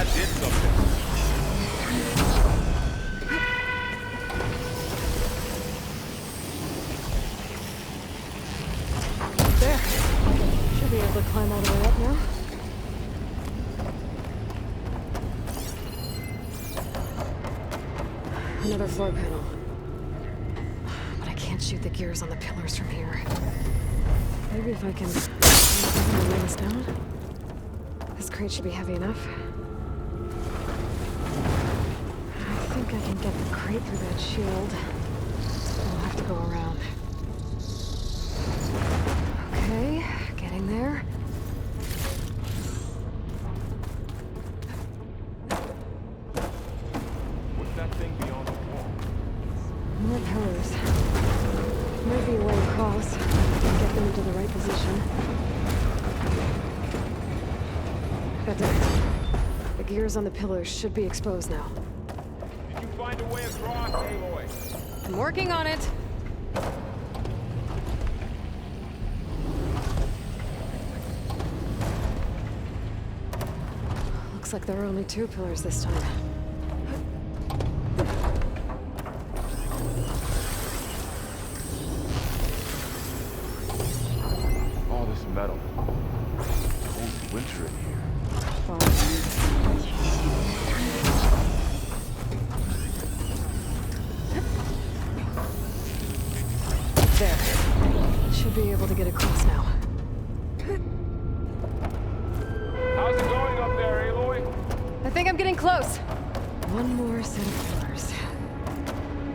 That did something. There. Should be able to climb all the way up now. Another floor panel. But I can't shoot the gears on the pillars from here. Maybe if I can lay this down. This crate should be heavy enough. I think I can get the crate through that shield. I'll have to go around. Okay, getting there. What's that thing beyond the wall? More pillars. Might be a way across. Get them into the right position. Got it. The gears on the pillars should be exposed now. Did you find a way across, Aloy? I'm working on it. Looks like there are only 2 pillars this time. All this metal. Cold winter in here. There. Should be able to get across now. How's it going up there, Aloy? I think I'm getting close. One more set of pillars.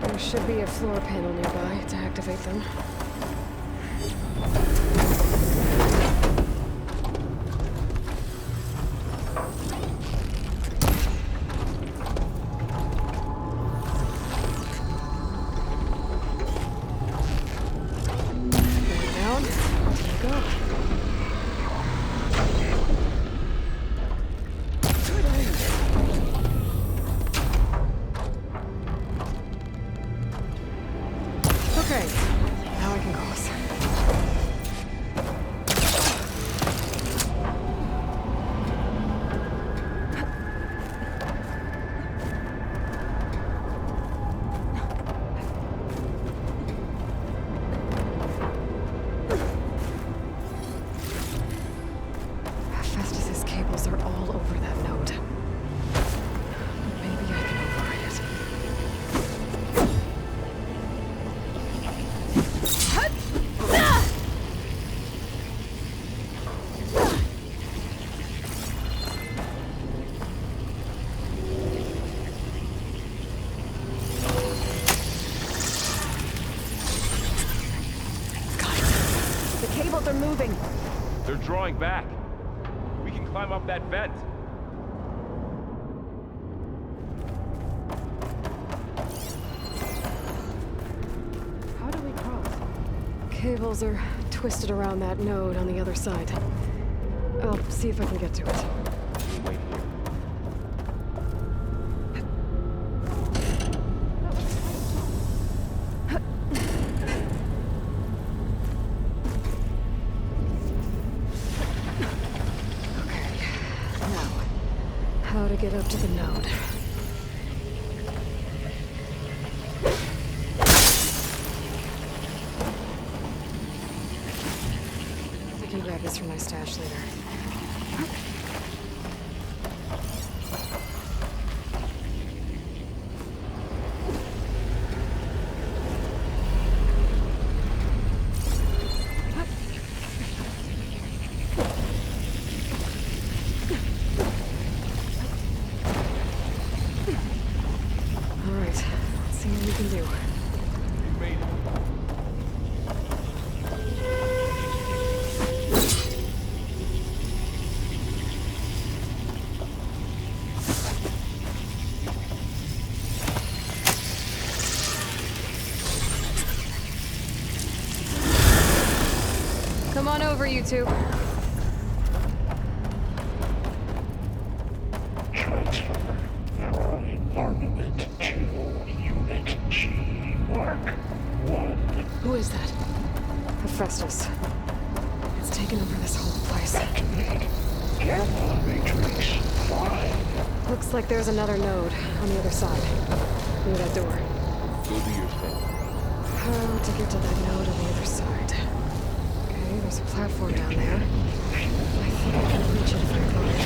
There should be a floor panel nearby to activate them. Down. Here we go. Okay, now I can cross. Festus's cables are all over that node. Maybe I can override it. Got it. The cables are moving. They're drawing back. We can climb up that vent. How do we cross? Cables are twisted around that node on the other side. I'll see if I can get to it. Wait here. Okay. Now, how to get up to the node. I can grab this from my stash later. All right, let's see what we can do. You made it. Come on over, you two. Transfer alloy armament to Unit G. Mark 1. Who is that? Hephaestus. It's taken over this whole place. Activate Gamma Matrix 5. Looks like there's another node on the other side. Near that door. Go do your thing. How to get to that node on the other side? Okay, there's a platform down there. I think I can reach it if I climb.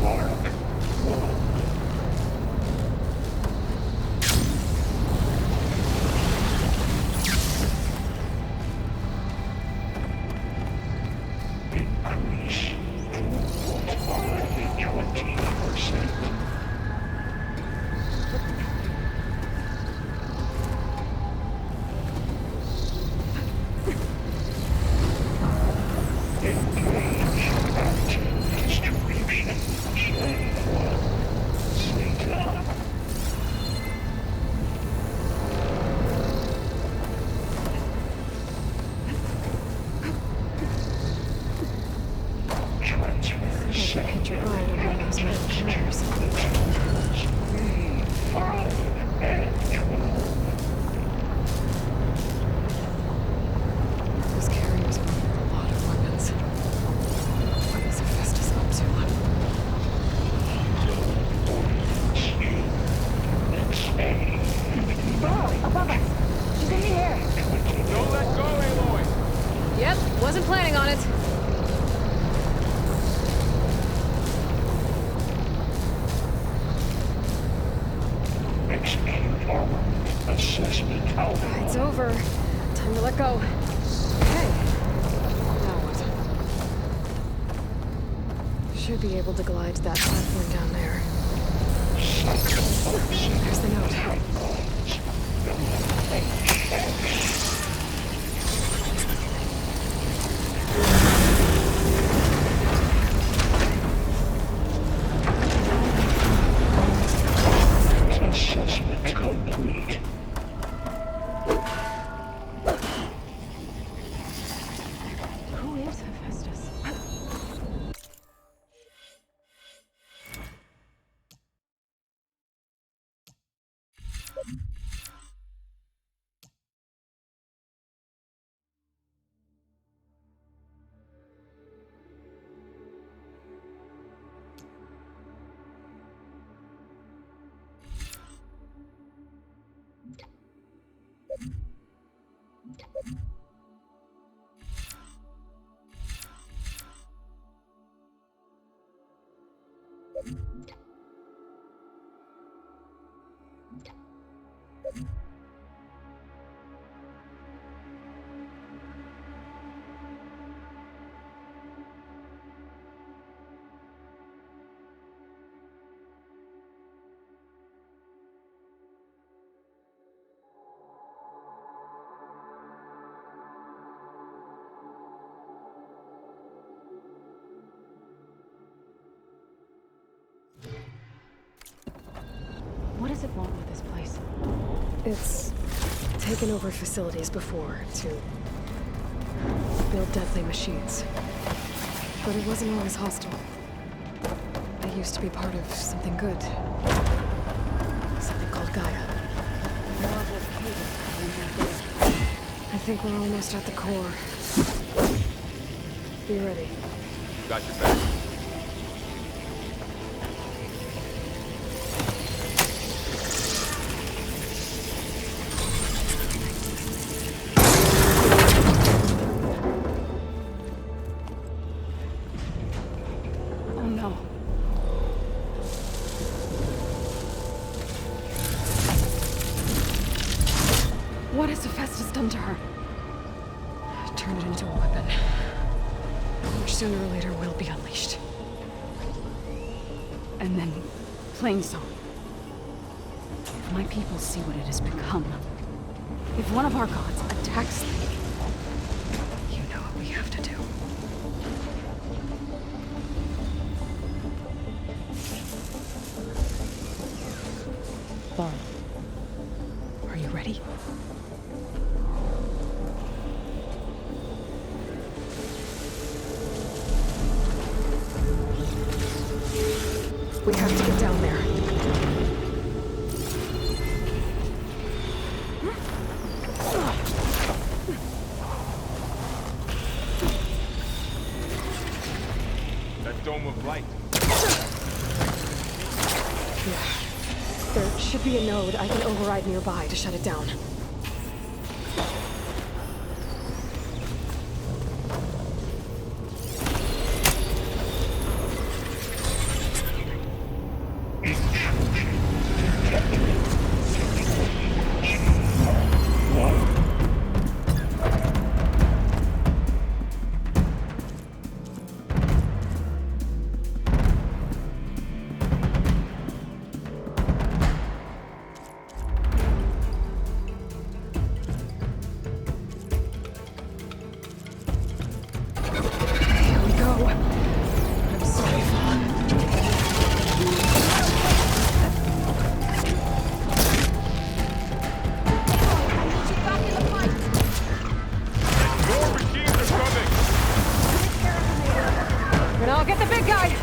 Mark 1. Increase throughput by 20%. Engage active distribution. Chain 1. Sync up. Transfer Hit your ride on one of those metal carriers. 3, 5, and 12. Those carriers are a lot of weapons. What is Hephaestus up to? Above us! She's in the air! Don't let go, Aloy! Yep, wasn't planning on it. Execute armament assessment algorithm. It's over. Time to let go. Okay. Now what? Should be able to glide to that platform down there. There's the note. Assessment complete. Who is Hephaestus? What does it want with this place? It's taken over facilities before to build deadly machines. But it wasn't always hostile. I used to be part of something good. Something called Gaia. I think we're almost at the core. Be ready. Got your back. Oh no. What has Hephaestus done to her? Turned it into a weapon. Which sooner or later will be unleashed. And then Plain Song. If my people see what it has become, if one of our gods attacks them, You know what we have to do. Varl, are you ready? We have to get down there. That dome of light. There should be a node I can override nearby to shut it down. Here we go. I'm sorry, Fawn. More machines are coming! And I'll get the big guy!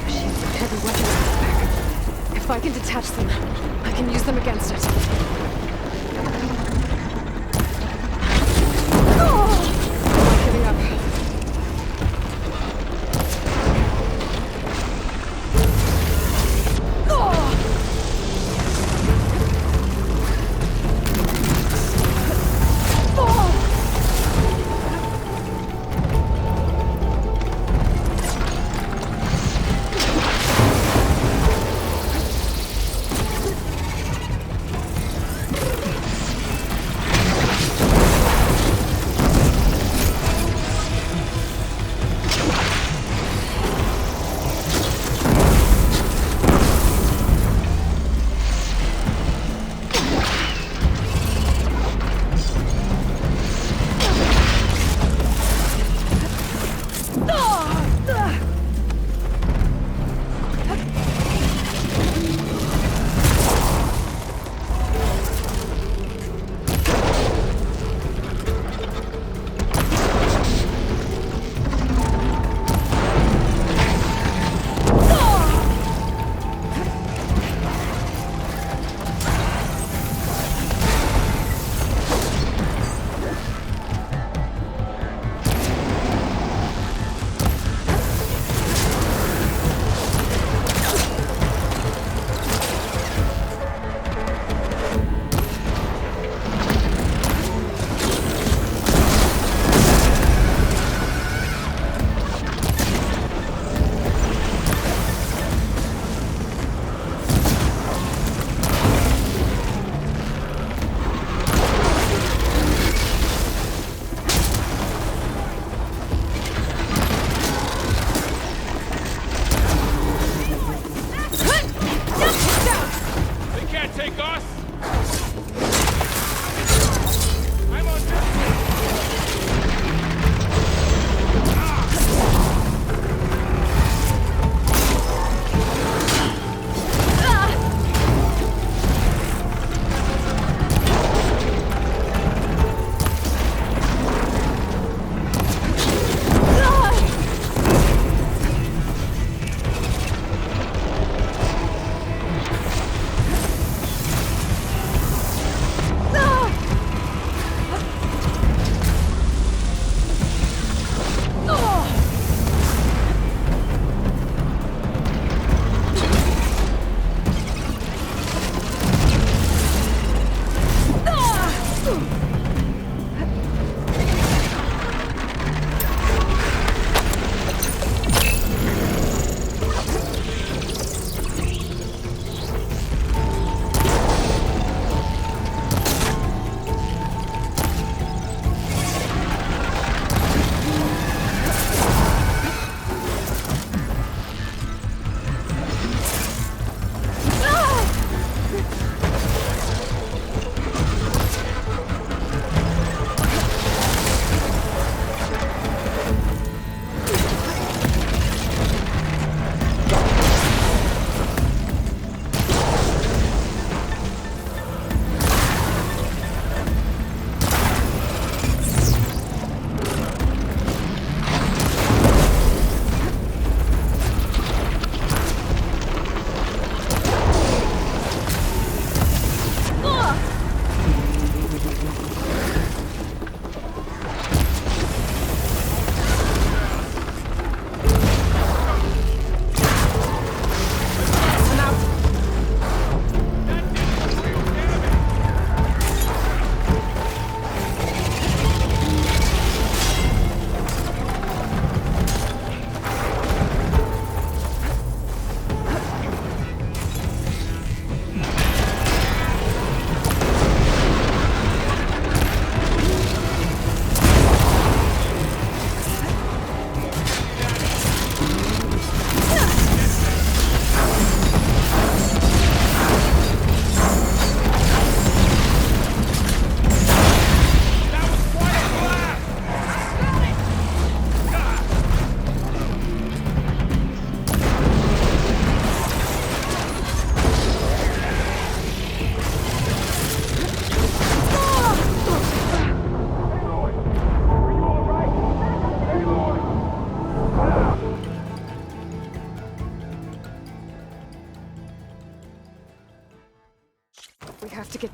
Machines with heavy weapons on the back. If I can detach them, I can use them against it. I'm not giving up.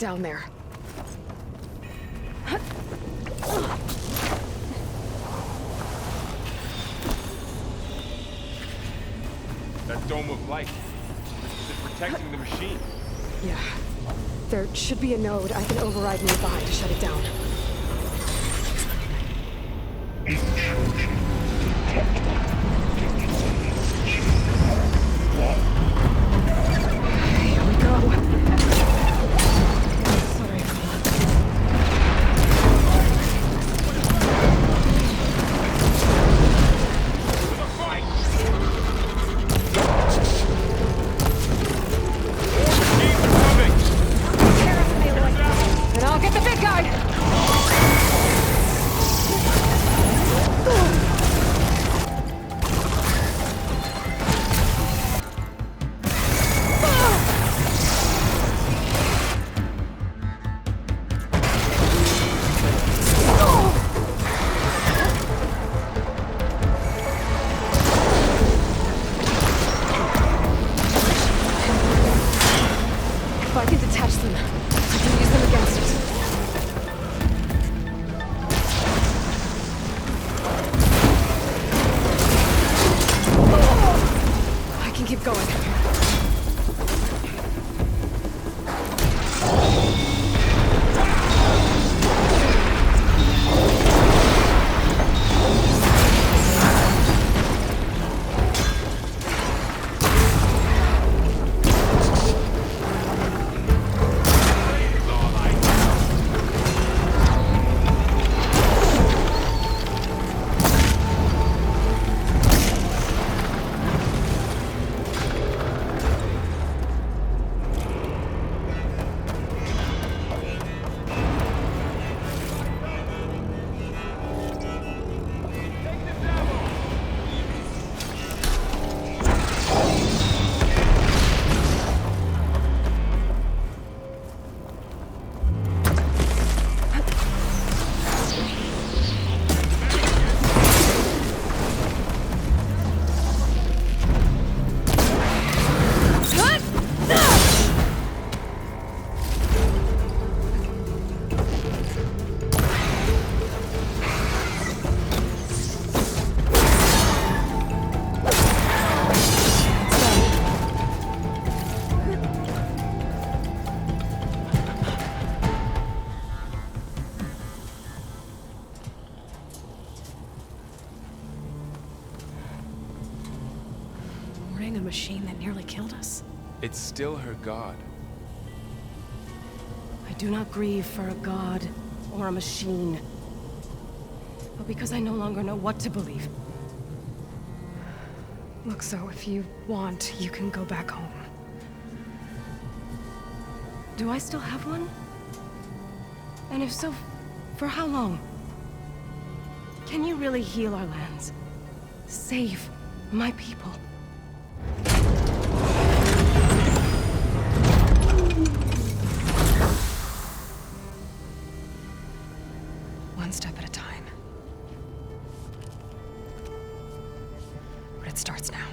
down there. That dome of light. Is it protecting the machine? Yeah. There should be a node I can override nearby to shut it down. Intrusion detected. Here we go. Sorry, Carla. And I'll get the big guy! If I can detach them, I can use them against it. I can keep going. A machine that nearly killed us. It's still her god. I do not grieve for a god or a machine, but because I no longer know what to believe. Look, so if you want, you can go back home. Do I still have one? And if so, for how long? Can you really heal our lands? Save my people? One step at a time. But it starts now.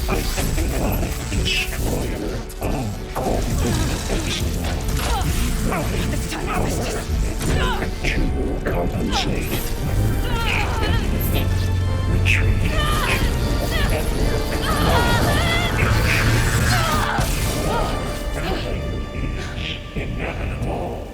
I am the destroyer of all This time I missed it. to compensate. Retreat. Is inevitable.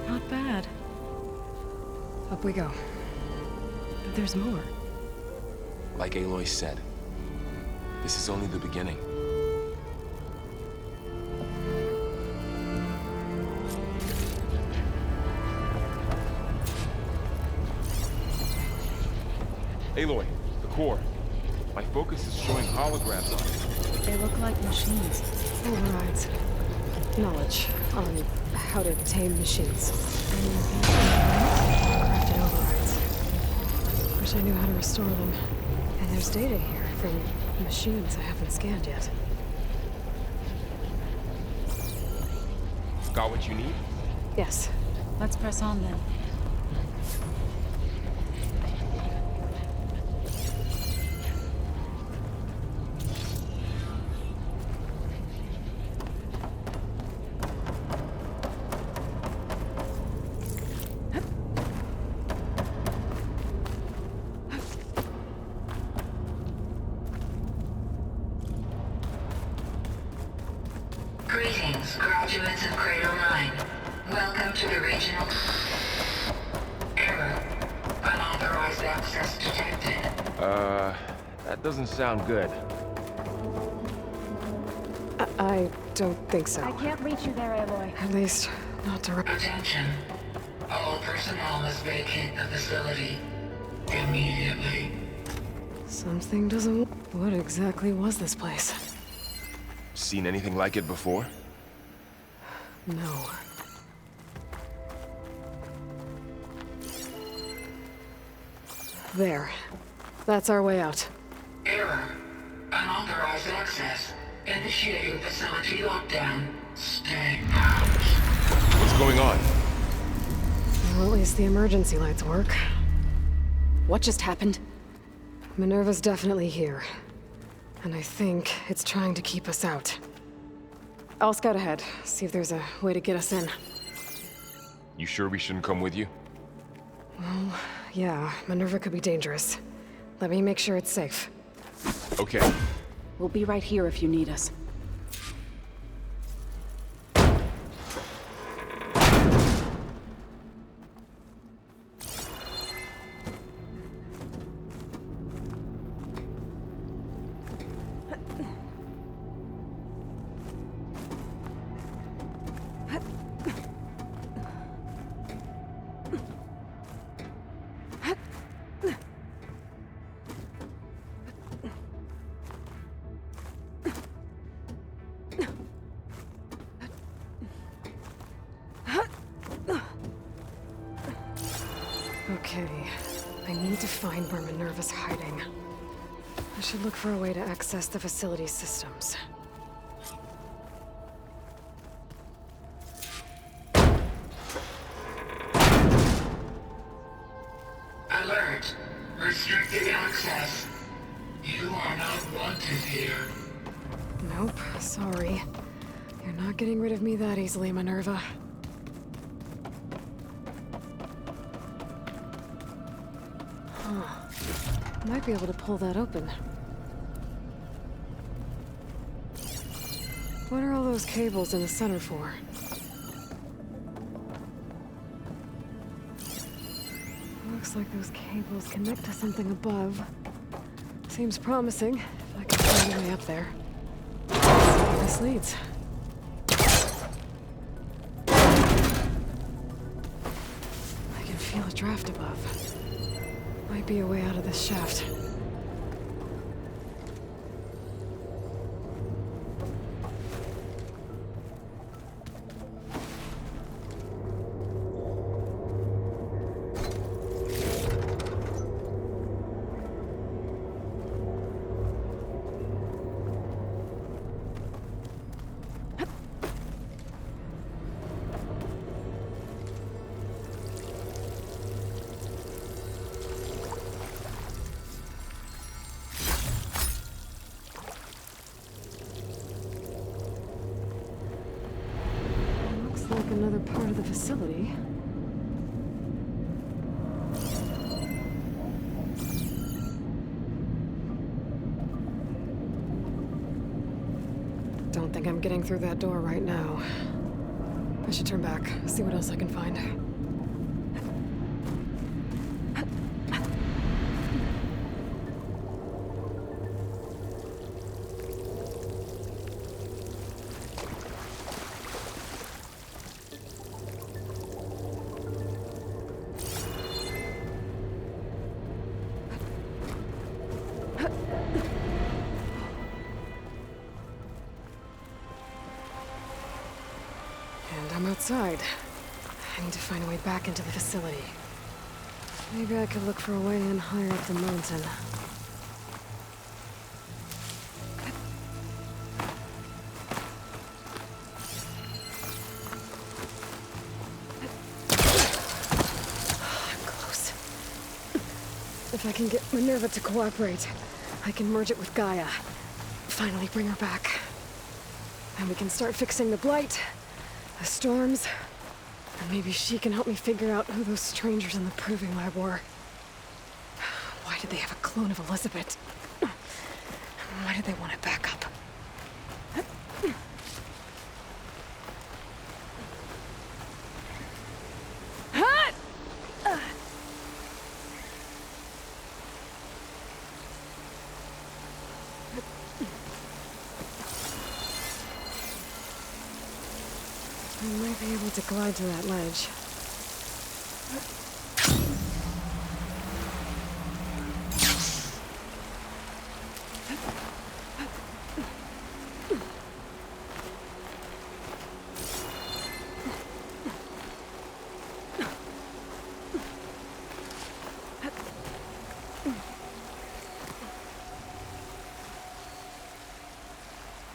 Not bad. Up we go. But there's more. Like Aloy said, this is only the beginning. Aloy, the core. My focus is showing holograms on it. They look like machines. Overrides. knowledge on how to tame machines. Crafted overrides. Wish I knew how to restore them. And there's data here from machines I haven't scanned yet. Got what you need? Yes. Let's press on then. Greetings, graduates of Cradle 9. Welcome to the regional... Error. Unauthorized access detected. That doesn't sound good. I don't think so. I can't reach you there, Aloy. At least, not direct. Attention. All personnel must vacate the facility. Immediately. Something doesn't... What exactly was this place? Seen anything like it before? No. There. That's our way out. Error. Unauthorized access. Initiating facility lockdown. Stay out. What's going on? Well, at least the emergency lights work. What just happened? Minerva's definitely here. And I think it's trying to keep us out. I'll scout ahead, see if there's a way to get us in. You sure we shouldn't come with you? Well, yeah, Minerva could be dangerous. Let me make sure it's safe. Okay. We'll be right here if you need us. Okay, I need to find where Minerva's hiding. I should look for a way to access the facility's systems. Alert. Restricted access. You are not wanted here. Nope, sorry. You're not getting rid of me that easily, Minerva. Might be able to pull that open. What are all those cables in the center for? Looks like those cables connect to something above. Seems promising, if I can find a way up there. Let's see where this leads. I can feel a draft above. Might be a way out of this shaft. Like another part of the facility. Don't think I'm getting through that door right now. I should turn back, see what else I can find. outside. I need to find a way back into the facility. Maybe I could look for a way in higher up the mountain. I'm close. If I can get Minerva to cooperate, I can merge it with Gaia. Finally bring her back. And we can start fixing the Blight, the storms, and maybe she can help me figure out who those strangers in the proving lab were. Why did they have a clone of Elizabeth? Why did they want it back up? I might be able to glide to that ledge.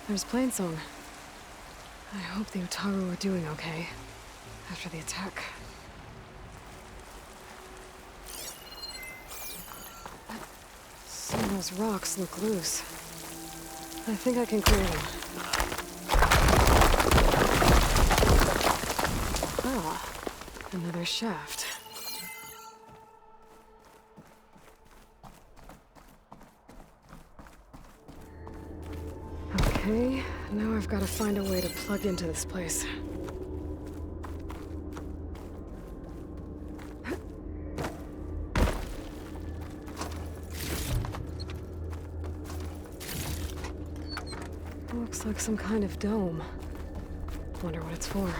There's Plainsong. I hope the Utaru are doing okay after the attack. Some of those rocks look loose. I think I can clear them. Ah, another shaft. Okay, now I've got to find a way to plug into this place. Looks like some kind of dome. Wonder what it's for.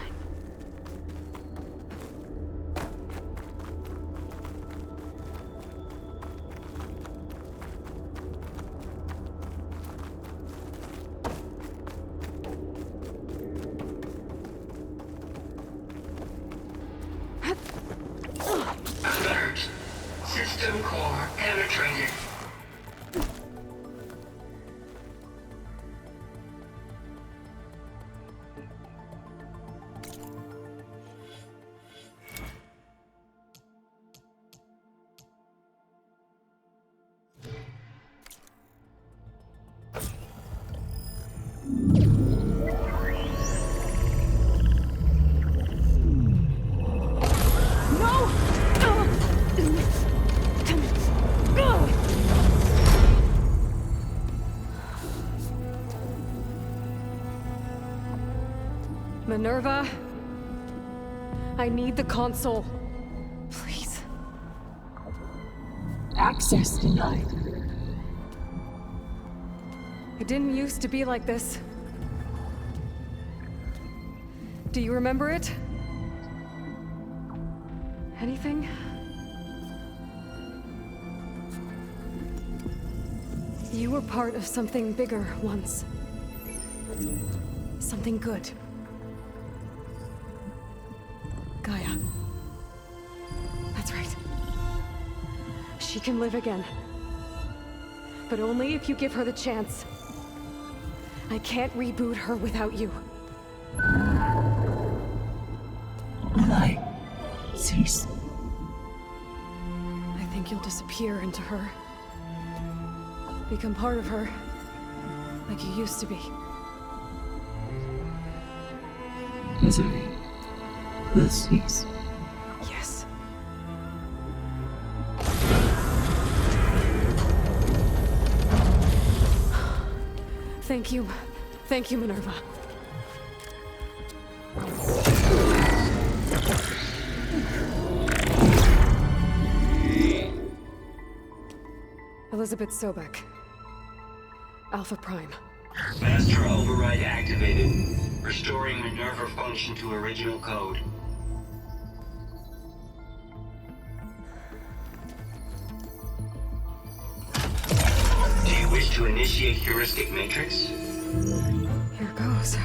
Alert. System core penetrated. Minerva, I need the console. Please. Access denied. It didn't used to be like this. Do you remember it? Anything? You were part of something bigger once. Something good. Gaia. That's right. She can live again. But only if you give her the chance. I can't reboot her without you. Light. Cease. I think you'll disappear into her. Become part of her. Like you used to be. Misery. Will cease. Yes. Thank you. Thank you, Minerva. Elizabeth Sobek. Alpha Prime. Master override activated. Restoring Minerva function to original code. Do you wish to initiate heuristic matrix? Here goes.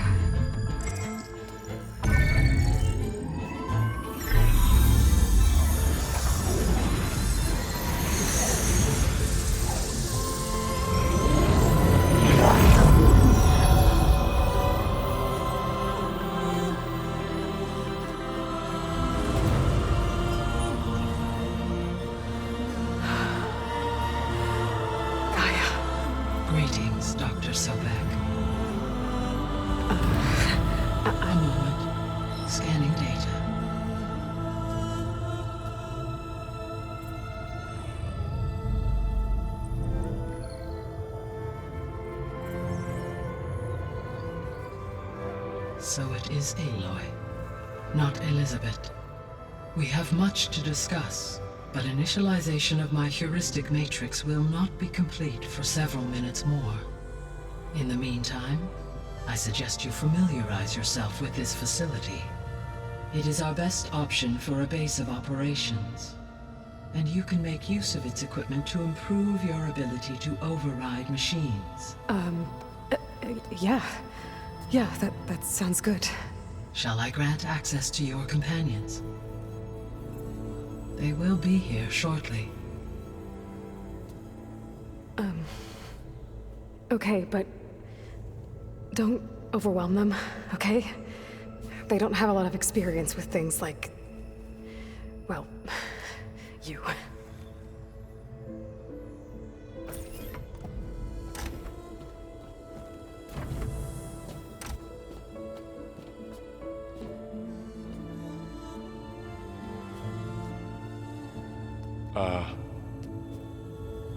Dr. Sobek? A moment. Scanning data. So it is Aloy, not Elizabeth. We have much to discuss, but initialization of my heuristic matrix will not be complete for several minutes more. In the meantime, I suggest you familiarize yourself with this facility. It is our best option for a base of operations, and you can make use of its equipment to improve your ability to override machines. Yeah. Yeah, that sounds good. Shall I grant access to your companions? They will be here shortly. Okay, but don't overwhelm them, okay? They don't have a lot of experience with things like, well, you.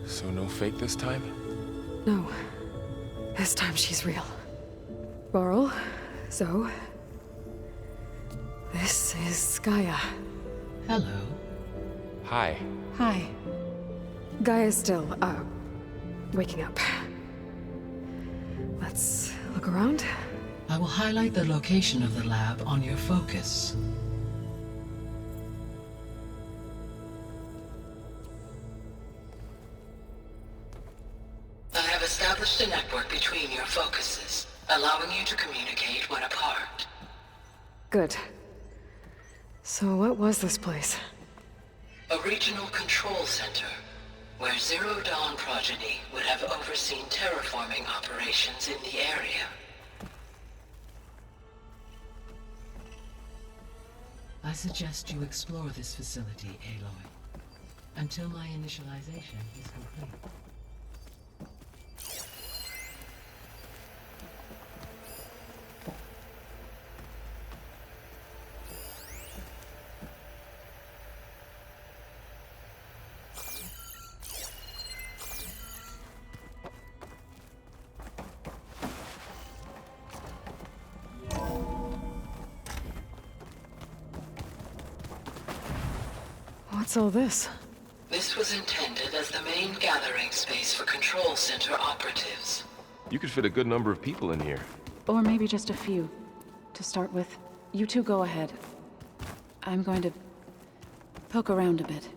So no fake this time? No. This time she's real. Varl, Zoe. This is Gaia. Hello. Hi. Hi. Gaia's still, waking up. Let's look around. I will highlight the location of the lab on your focus. I have established a network between your focuses, allowing you to communicate when apart. Good. So what was this place? A regional control center, where Zero Dawn progeny would have overseen terraforming operations in the area. I suggest you explore this facility, Aloy, until my initialization is complete. What's all this? This was intended as the main gathering space for control center operatives. You could fit a good number of people in here. Or maybe just a few. To start with, you two go ahead. I'm going to poke around a bit.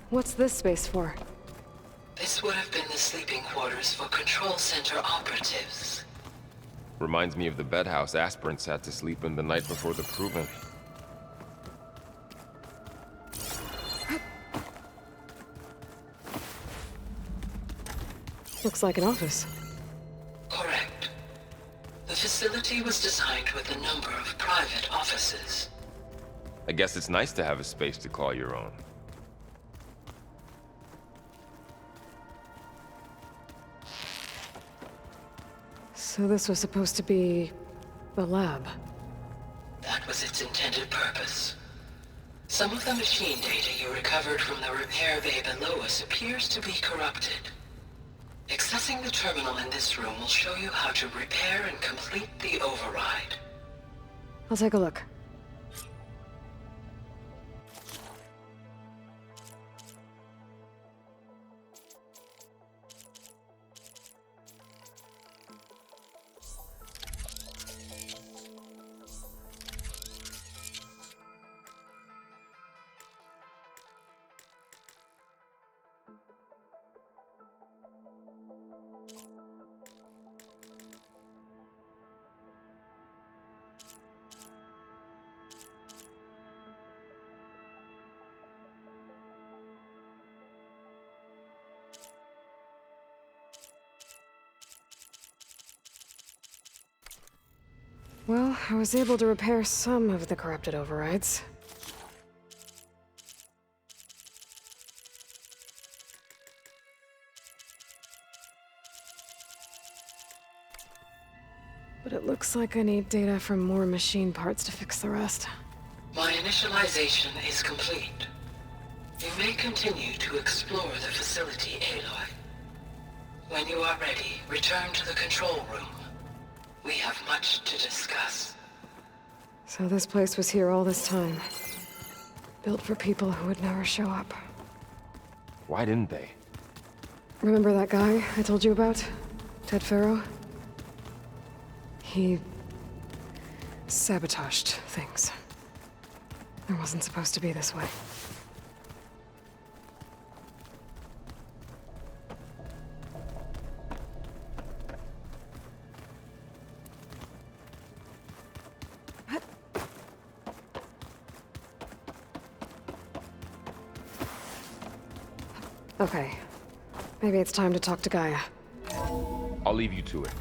What's this space for? This would have been the sleeping quarters for control center operatives. Reminds me of the bedhouse aspirants had to sleep in the night before the proving. Looks like an office. Correct. The facility was designed with a number of private offices. I guess it's nice to have a space to call your own. So this was supposed to be a lab. That was its intended purpose. Some of the machine data you recovered from the repair bay below us appears to be corrupted. Accessing the terminal in this room will show you how to repair and complete the override. I'll take a look. Well, I was able to repair some of the corrupted overrides. But it looks like I need data from more machine parts to fix the rest. My initialization is complete. You may continue to explore the facility, Aloy. When you are ready, return to the control room. We have much to discuss. So this place was here all this time. Built for people who would never show up. Why didn't they? Remember that guy I told you about? Ted Faro? He sabotaged things. It wasn't supposed to be this way. Okay. Maybe it's time to talk to Gaia. I'll leave you to it.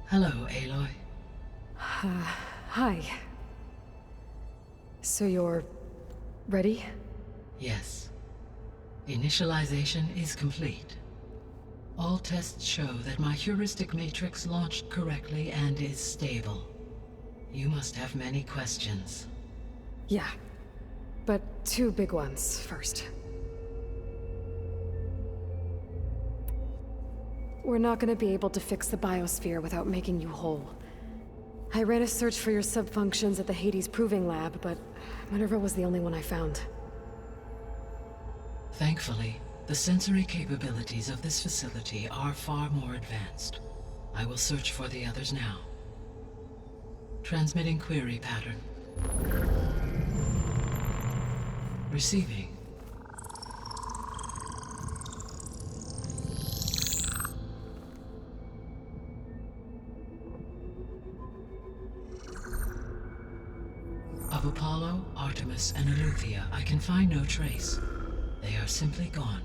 Hello, Aloy. Hi. So you're ready? Yes. Initialization is complete. All tests show that my heuristic matrix launched correctly and is stable. You must have many questions. Yeah. But two big ones first. We're not gonna be able to fix the biosphere without making you whole. I ran a search for your subfunctions at the Hades Proving Lab, but Minerva was the only one I found. Thankfully, the sensory capabilities of this facility are far more advanced. I will search for the others now. Transmitting query pattern. Receiving. Of Apollo, Artemis, and Eleuthia, I can find no trace. They are simply gone.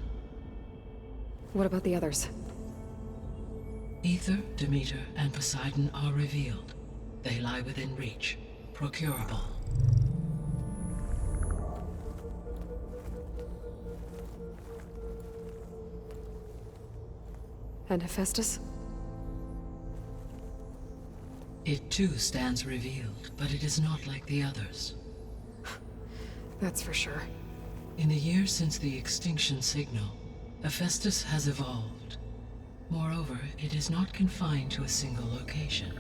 What about the others? Aether, Demeter, and Poseidon are revealed. They lie within reach, procurable. And Hephaestus? It too stands revealed, but it is not like the others. That's for sure. In the years since the extinction signal, Hephaestus has evolved. Moreover, it is not confined to a single location.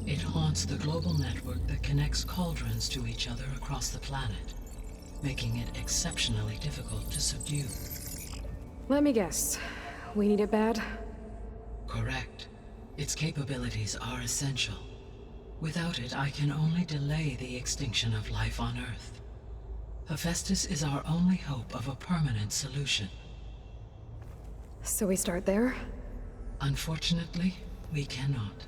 It haunts the global network that connects cauldrons to each other across the planet, making it exceptionally difficult to subdue. Let me guess. We need it bad? Correct. Its capabilities are essential. Without it, I can only delay the extinction of life on Earth. Hephaestus is our only hope of a permanent solution. So we start there? Unfortunately, we cannot.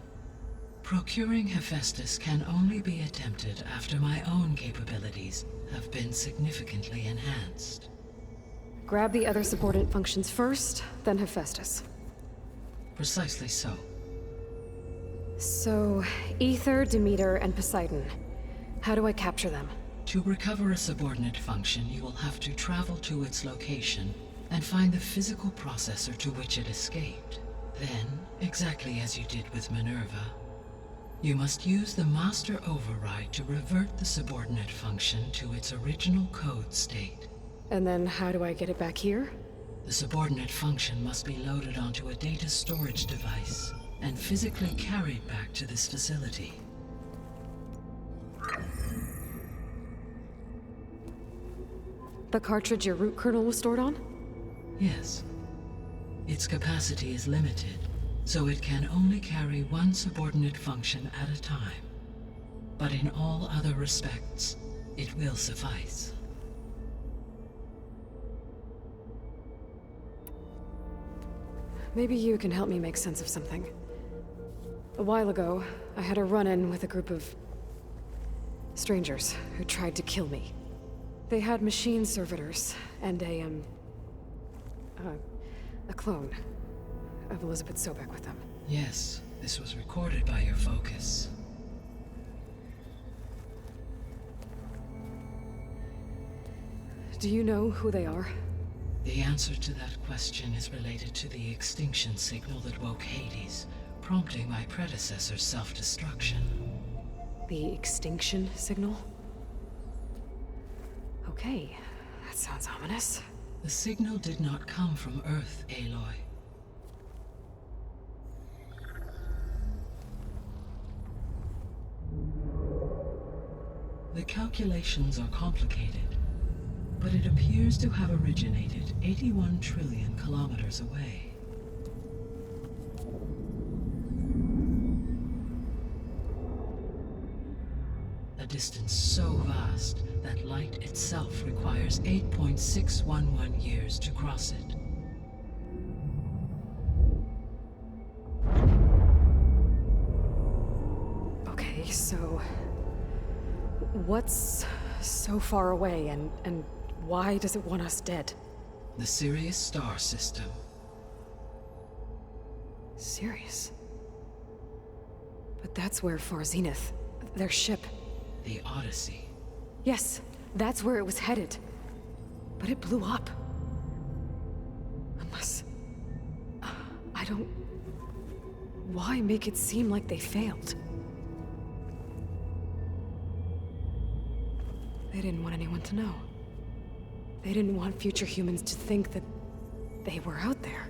Procuring Hephaestus can only be attempted after my own capabilities have been significantly enhanced. Grab the other subordinate functions first, then Hephaestus. Precisely so. So, Aether, Demeter, and Poseidon. How do I capture them? To recover a subordinate function, you will have to travel to its location and find the physical processor to which it escaped. Then, exactly as you did with Minerva, you must use the master override to revert the subordinate function to its original code state. And then how do I get it back here? The subordinate function must be loaded onto a data storage device and physically carried back to this facility. The cartridge your root kernel was stored on? Yes. Its capacity is limited, so it can only carry one subordinate function at a time. But in all other respects, it will suffice. Maybe you can help me make sense of something. A while ago, I had a run-in with a group of strangers who tried to kill me. They had machine servitors and a A clone of Elizabeth Sobek with them. Yes, this was recorded by your focus. Do you know who they are? The answer to that question is related to the extinction signal that woke Hades, prompting my predecessor's self-destruction. The extinction signal? Okay, that sounds ominous. The signal did not come from Earth, Aloy. The calculations are complicated, but it appears to have originated 81 trillion kilometers away. A distance so vast that light itself requires 8.611 years to cross it. Okay, so... what's so far away, and why does it want us dead? The Sirius star system. Sirius? But that's where Far Zenith, their ship... The Odyssey. Yes, that's where it was headed. But it blew up. Unless... I don't... Why make it seem like they failed? They didn't want anyone to know. They didn't want future humans to think that they were out there.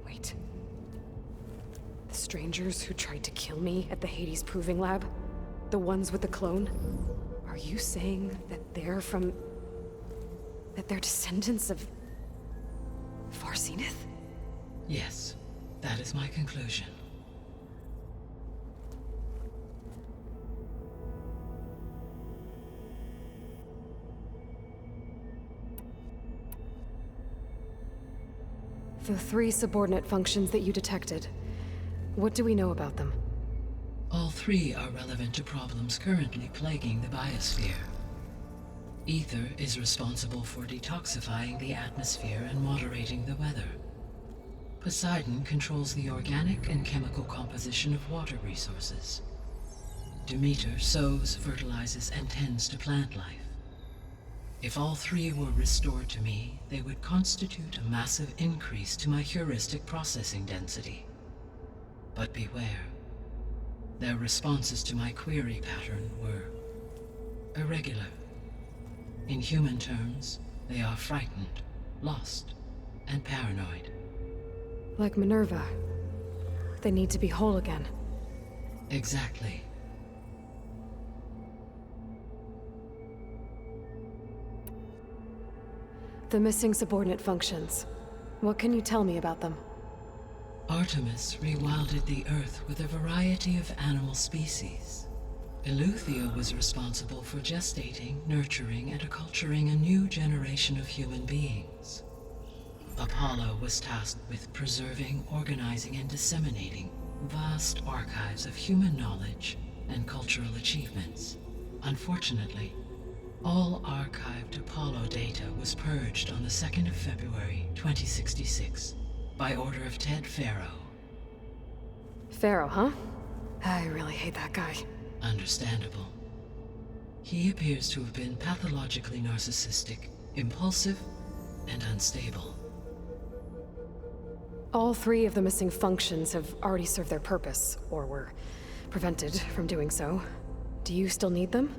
Wait. The strangers who tried to kill me at the Hades Proving Lab? The ones with the clone? Are you saying that they're from... that they're descendants of... Far Zenith? Yes, that is my conclusion. The 3 subordinate functions that you detected. What do we know about them? All 3 are relevant to problems currently plaguing the biosphere. Ether is responsible for detoxifying the atmosphere and moderating the weather. Poseidon controls the organic and chemical composition of water resources. Demeter sows, fertilizes, and tends to plant life. If all 3 were restored to me, they would constitute a massive increase to my heuristic processing density. But beware. Their responses to my query pattern were irregular. In human terms, they are frightened, lost, and paranoid. Like Minerva. They need to be whole again. Exactly. The missing subordinate functions. What can you tell me about them? Artemis rewilded the Earth with a variety of animal species. Eleuthia was responsible for gestating, nurturing, and acculturating a new generation of human beings. Apollo was tasked with preserving, organizing, and disseminating vast archives of human knowledge and cultural achievements. Unfortunately, all archived Apollo data was purged on the 2nd of February, 2066, by order of Ted Faro. Pharaoh, huh? I really hate that guy. Understandable. He appears to have been pathologically narcissistic, impulsive, and unstable. All 3 of the missing functions have already served their purpose, or were prevented from doing so. Do you still need them?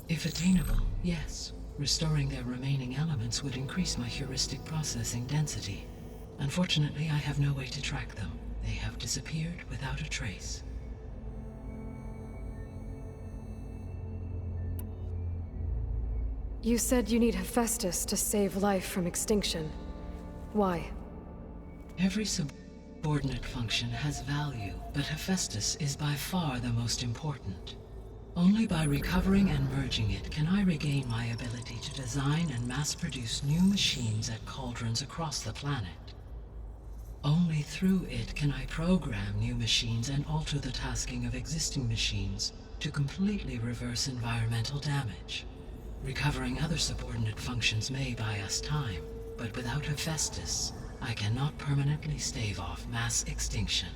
If attainable, yes. Restoring their remaining elements would increase my heuristic processing density. Unfortunately, I have no way to track them. They have disappeared without a trace. You said you need Hephaestus to save life from extinction. Why? Every subordinate function has value, but Hephaestus is by far the most important. Only by recovering and merging it can I regain my ability to design and mass-produce new machines at cauldrons across the planet. Only through it can I program new machines and alter the tasking of existing machines to completely reverse environmental damage. Recovering other subordinate functions may buy us time, but without Hephaestus, I cannot permanently stave off mass extinction.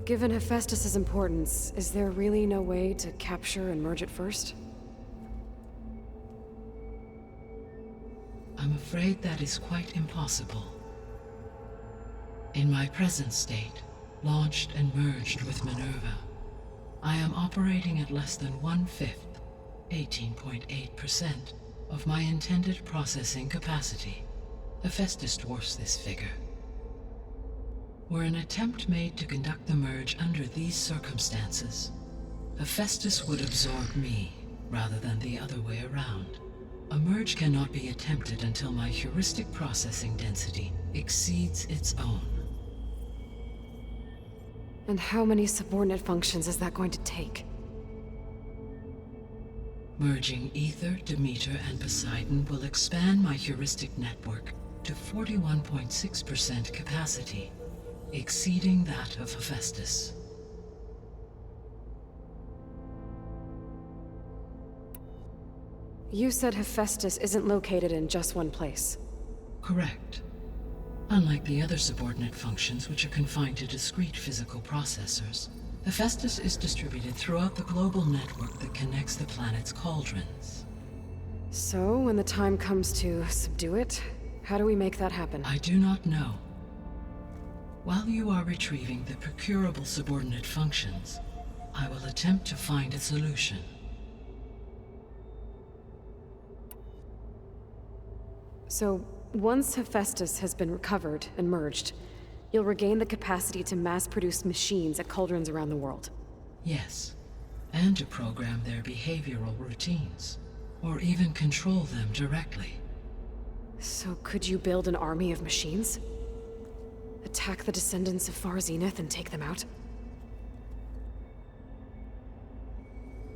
Given Hephaestus' importance, is there really no way to capture and merge it first? I'm afraid that is quite impossible. In my present state, launched and merged with Minerva, I am operating at less than 1/5, 18.8%, of my intended processing capacity. Hephaestus dwarfs this figure. Were an attempt made to conduct the merge under these circumstances, Hephaestus would absorb me rather than the other way around. A merge cannot be attempted until my heuristic processing density exceeds its own. And how many subordinate functions is that going to take? Merging Ether, Demeter, and Poseidon will expand my heuristic network to 41.6% capacity, exceeding that of Hephaestus. You said Hephaestus isn't located in just one place. Correct. Unlike the other subordinate functions, which are confined to discrete physical processors, Hephaestus is distributed throughout the global network that connects the planet's cauldrons. So, when the time comes to subdue it, how do we make that happen? I do not know. While you are retrieving the procurable subordinate functions, I will attempt to find a solution. So, once Hephaestus has been recovered and merged, you'll regain the capacity to mass-produce machines at cauldrons around the world. Yes, and to program their behavioral routines, or even control them directly. So could you build an army of machines? Attack the descendants of Far Zenith and take them out?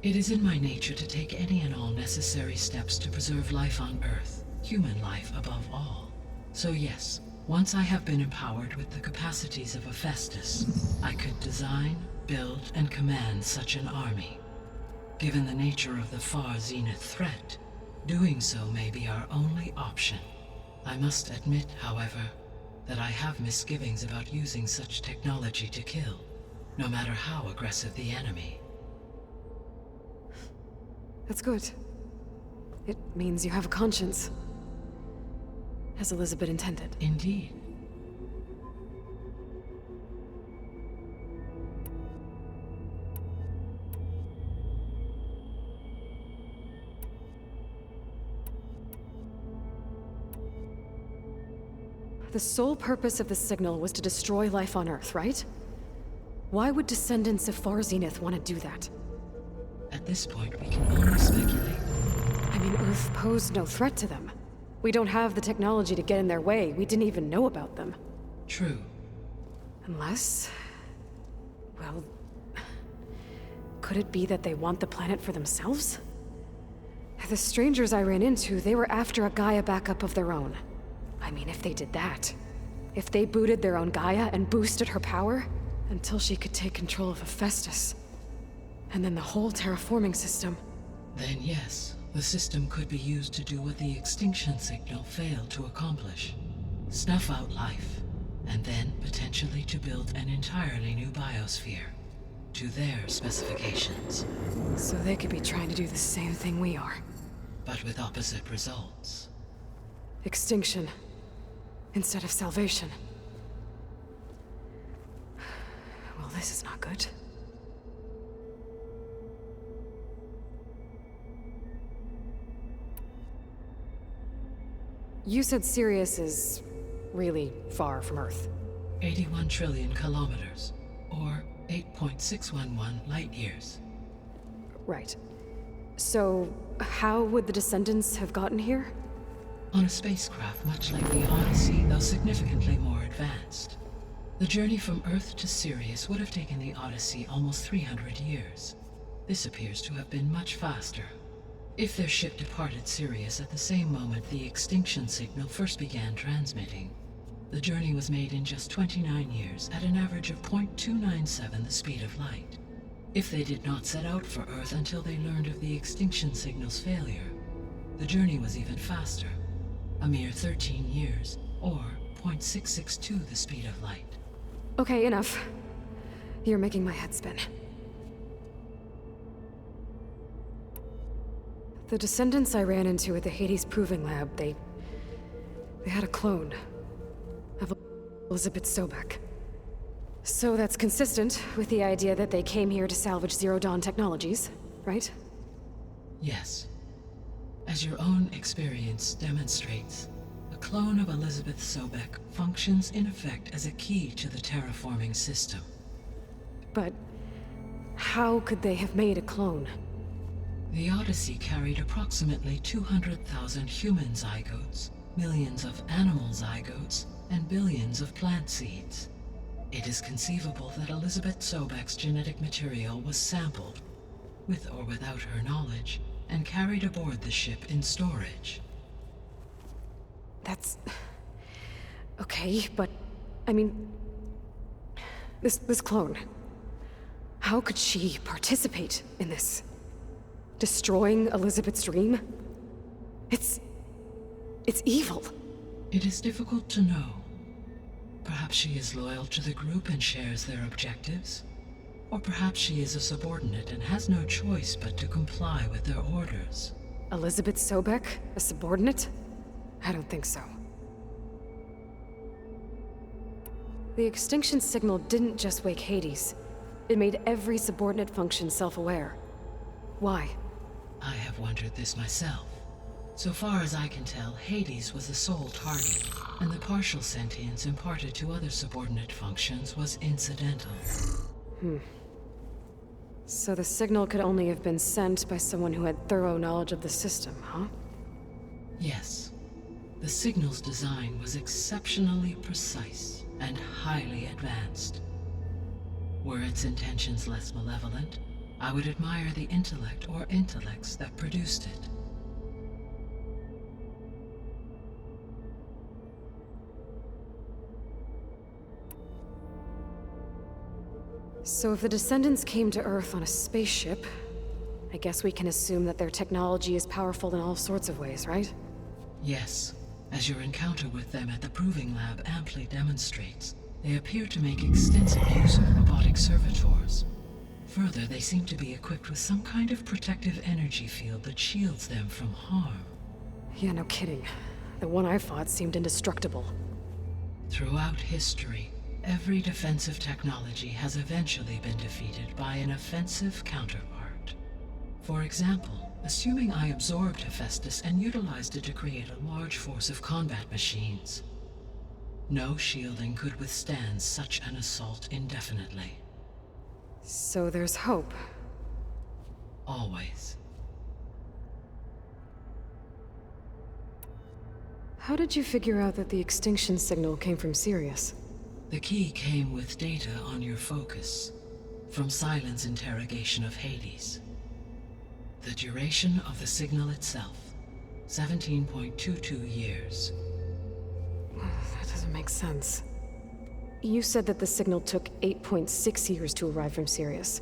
It is in my nature to take any and all necessary steps to preserve life on Earth, human life above all. So yes, once I have been empowered with the capacities of Hephaestus, I could design, build, and command such an army. Given the nature of the Far Zenith threat, doing so may be our only option. I must admit, however, that I have misgivings about using such technology to kill, no matter how aggressive the enemy. That's good. It means you have a conscience. As Elizabeth intended. Indeed. The sole purpose of the signal was to destroy life on Earth, right? Why would descendants of Far Zenith want to do that? At this point, we can only speculate. I mean, Earth posed no threat to them. We don't have the technology to get in their way. We didn't even know about them. True. Unless... well... could it be that they want the planet for themselves? The strangers I ran into, they were after a Gaia backup of their own. I mean, if they did that... if they booted their own Gaia and boosted her power, until she could take control of Hephaestus. And then the whole terraforming system. Then yes, the system could be used to do what the extinction signal failed to accomplish. Snuff out life, and then potentially to build an entirely new biosphere, to their specifications. So they could be trying to do the same thing we are. But with opposite results. Extinction, instead of salvation. Well, this is not good. You said Sirius is really far from Earth. 81 trillion kilometers, or 8.611 light years. Right. So, how would the descendants have gotten here? On a spacecraft much like the Odyssey, though significantly more advanced. The journey from Earth to Sirius would have taken the Odyssey almost 300 years. This appears to have been much faster. If their ship departed Sirius at the same moment the extinction signal first began transmitting, the journey was made in just 29 years at an average of 0.297 the speed of light. If they did not set out for Earth until they learned of the extinction signal's failure, the journey was even faster. A mere 13 years, or 0.662 the speed of light. Okay, enough. You're making my head spin. The descendants I ran into at the Hades Proving Lab, they had a clone of Elizabeth Sobek. So that's consistent with the idea that they came here to salvage Zero Dawn technologies, right? Yes. As your own experience demonstrates, a clone of Elizabeth Sobek functions in effect as a key to the terraforming system. But how could they have made a clone? The Odyssey carried approximately 200,000 human zygotes, millions of animal zygotes, and billions of plant seeds. It is conceivable that Elizabeth Sobek's genetic material was sampled, with or without her knowledge, and carried aboard the ship in storage. That's... okay, but... I mean... This clone... How could she participate in this? Destroying Elizabeth's dream? It's evil. It is difficult to know. Perhaps she is loyal to the group and shares their objectives. Or perhaps she is a subordinate and has no choice but to comply with their orders. Elizabeth Sobek? A subordinate? I don't think so. The extinction signal didn't just wake Hades. It made every subordinate function self-aware. Why? I have wondered this myself. So far as I can tell, Hades was the sole target, and the partial sentience imparted to other subordinate functions was incidental. So the signal could only have been sent by someone who had thorough knowledge of the system, huh? Yes. The signal's design was exceptionally precise and highly advanced. Were its intentions less malevolent, I would admire the intellect or intellects that produced it. So if the descendants came to Earth on a spaceship, I guess we can assume that their technology is powerful in all sorts of ways, right? Yes. As your encounter with them at the Proving Lab amply demonstrates, they appear to make extensive use of robotic servitors. Further, they seem to be equipped with some kind of protective energy field that shields them from harm. Yeah, no kidding. The one I fought seemed indestructible. Throughout history, every defensive technology has eventually been defeated by an offensive counterpart. For example, assuming I absorbed Hephaestus and utilized it to create a large force of combat machines. No shielding could withstand such an assault indefinitely. So there's hope. Always. How did you figure out that the extinction signal came from Sirius? The key came with data on your focus, from Silent's interrogation of Hades. The duration of the signal itself, 17.22 years. That doesn't make sense. You said that the signal took 8.6 years to arrive from Sirius.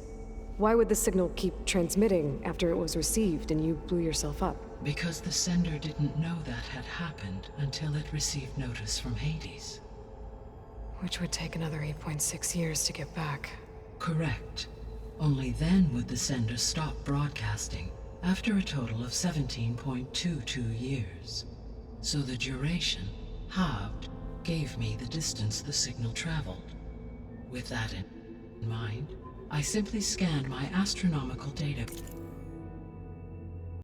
Why would the signal keep transmitting after it was received and you blew yourself up? Because the sender didn't know that had happened until it received notice from Hades. Which would take another 8.6 years to get back. Correct. Only then would the sender stop broadcasting, after a total of 17.22 years. So the duration, halved, gave me the distance the signal traveled. With that in mind, I simply scanned my astronomical data